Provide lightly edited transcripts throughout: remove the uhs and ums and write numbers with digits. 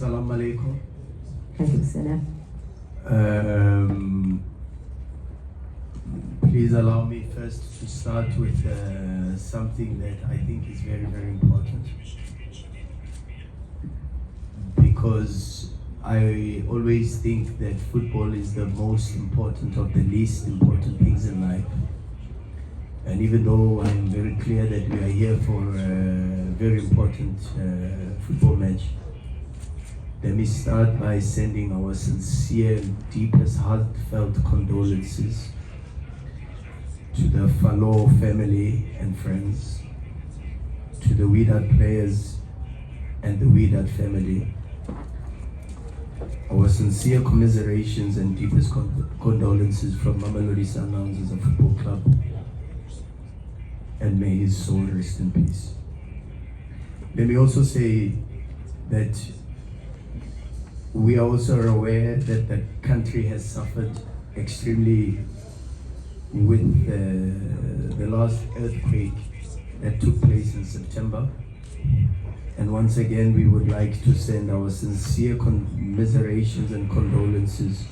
Assalamu alaikum. عليكم السلام. Please allow me first to start with something that I think is very, very important. Because I always think that football is the most important of the least important things in life. And even though I'm very clear that we are here for a very important football match, let me start by sending our sincere and deepest heartfelt condolences to the Fallo family and friends, to the Wydad players and the Wydad family. Our sincere commiserations and deepest condolences from Mamelodi Sundowns as a football club, and may his soul rest in peace. Let me also say that we are also aware that the country has suffered extremely with the last earthquake that took place in September. And once again, we would like to send our sincere commiserations and condolences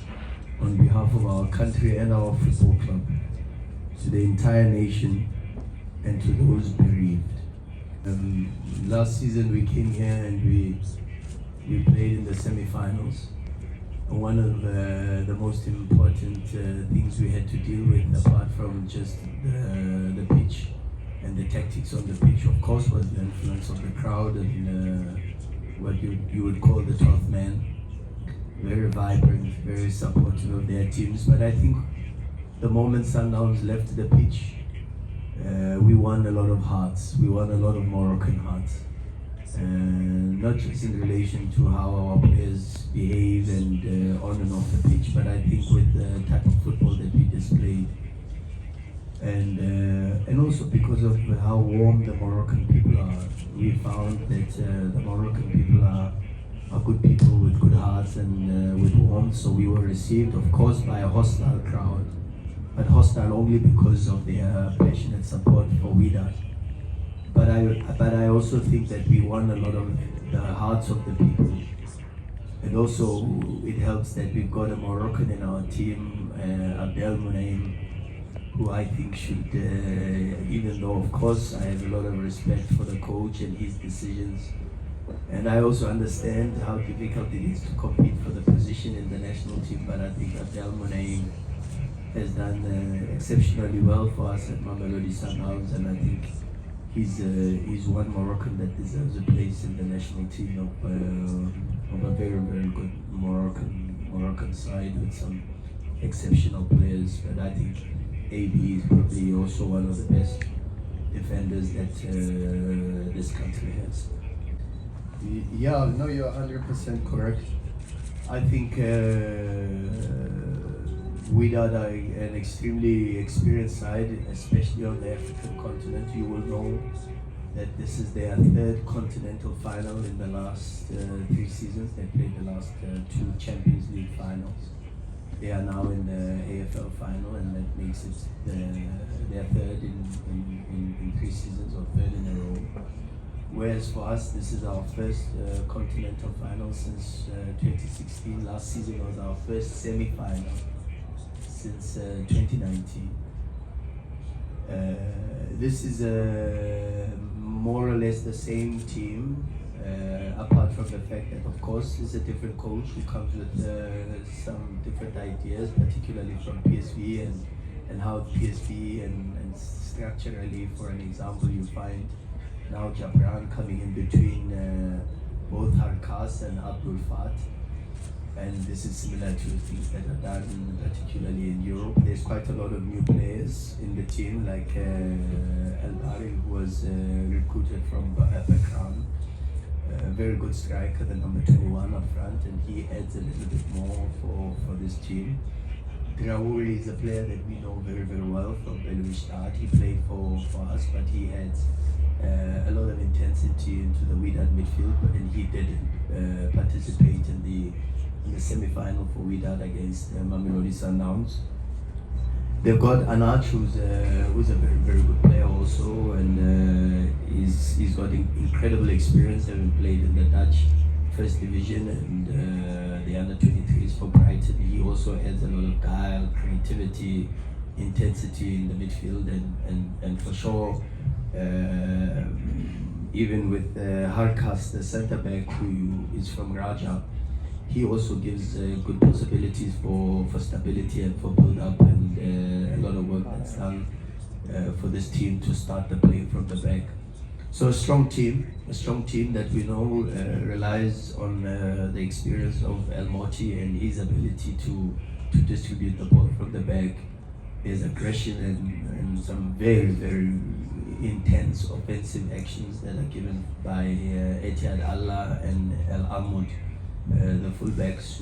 on behalf of our country and our football club to the entire nation and to those bereaved. Last season we came here and we played in the semi-finals. One of the most important things we had to deal with, apart from just the pitch and the tactics on the pitch, of course, was the influence of the crowd and what you would call the 12th man. Very vibrant, very supportive of their teams. But I think the moment Sundowns left the pitch, we won a lot of hearts. We won a lot of Moroccan hearts. Not just in relation to how our players behave and on and off the pitch, but I think with the type of football that we displayed, and also because of how warm the Moroccan people are. We found that the Moroccan people are good people with good hearts and with warmth. So we were received, of course, by a hostile crowd, but hostile only because of their passionate support for Wydad. But I also think that we won a lot of the hearts of the people. And also it helps that we've got a Moroccan in our team, Abdel Munaim, who I think should, even though of course I have a lot of respect for the coach and his decisions, and I also understand how difficult it is to compete for the position in the national team, but I think Abdel Munaim has done exceptionally well for us at Mamelodi Sundowns, and I think he's one Moroccan that deserves a place in the national team of a very, very good Moroccan side with some exceptional players. But I think AB is probably also one of the best defenders that this country has. Yeah, no, you're 100% correct. I think Wydad are an extremely experienced side, especially on the African continent. You will know that this is their third continental final in the last 3 seasons. They played the last 2 Champions League finals. They are now in the AFL final, and that makes it their third in 3 seasons, or third in a row. Whereas for us, this is our first continental final since 2016. Last season was our first semi-final since 2019. This is more or less the same team, apart from the fact that of course it's a different coach who comes with some different ideas, particularly from PSV and how PSV and structurally, for an example, you find now Jabran coming in between both Harkas and Abdul Fat. And this is similar to things that are done particularly in Europe. There's quite a lot of new players in the team, like El Bari, who was recruited from Bakram, a very good striker, the number 21 up front, and he adds a little bit more for this team. Traore is a player that we know very, very well from Belgium. He played for us, but he adds a lot of intensity into the Wydad midfield, and he didn't participate in the semi-final for Wydad against Mamelodi Sundowns. They've got Anach, who's a very, very good player also, and he's got incredible experience, having played in the Dutch first division, and the under 23s for Brighton. He also adds a lot of guile, creativity, intensity in the midfield, and for sure, even with Harkas, the centre back who is from Raja, he also gives good possibilities for stability and for build up, and a lot of work that's done for this team to start the play from the back. So a strong team that we know relies on the experience of El Moti and his ability to distribute the ball from the back. There's aggression and some very, very intense offensive actions that are given by Etihad Allah and El Amud. The fullbacks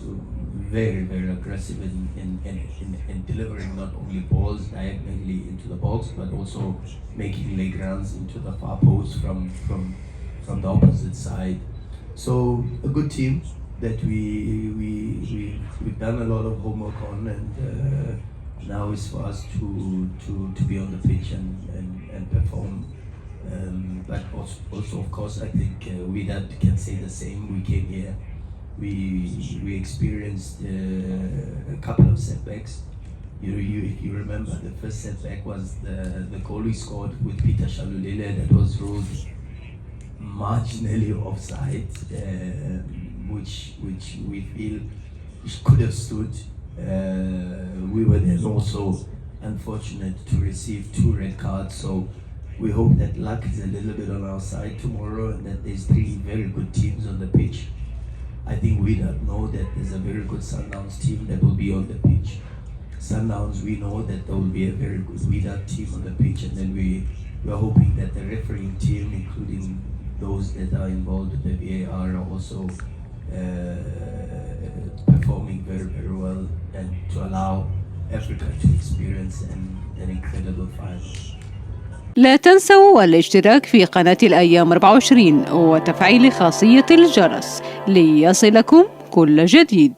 very, very aggressive in delivering not only balls diagonally into the box, but also making leg runs into the far post from the opposite side. So a good team that we've done a lot of homework on, and now it's for us to be on the pitch and perform. But also of course I think Wydad can say the same. We came here. We experienced a couple of setbacks. If you remember, the first setback was the goal we scored with Peter Shalulile that was ruled marginally offside, which we feel could have stood. We were then also unfortunate to receive 2 red cards, so we hope that luck is a little bit on our side tomorrow and that there's 3 very good teams on the pitch. I think we don't know that there's a very good صانداونز team that will be on the pitch. صانداونز, we know that there will be a very good Wydad team on the pitch, and then we're hoping that the refereeing team, including those that are involved with the VAR, are also performing very, very well, and to allow Africa to experience an incredible final. لا تنسوا الاشتراك في قناة الأيام 24 وتفعيل خاصية الجرس ليصلكم كل جديد.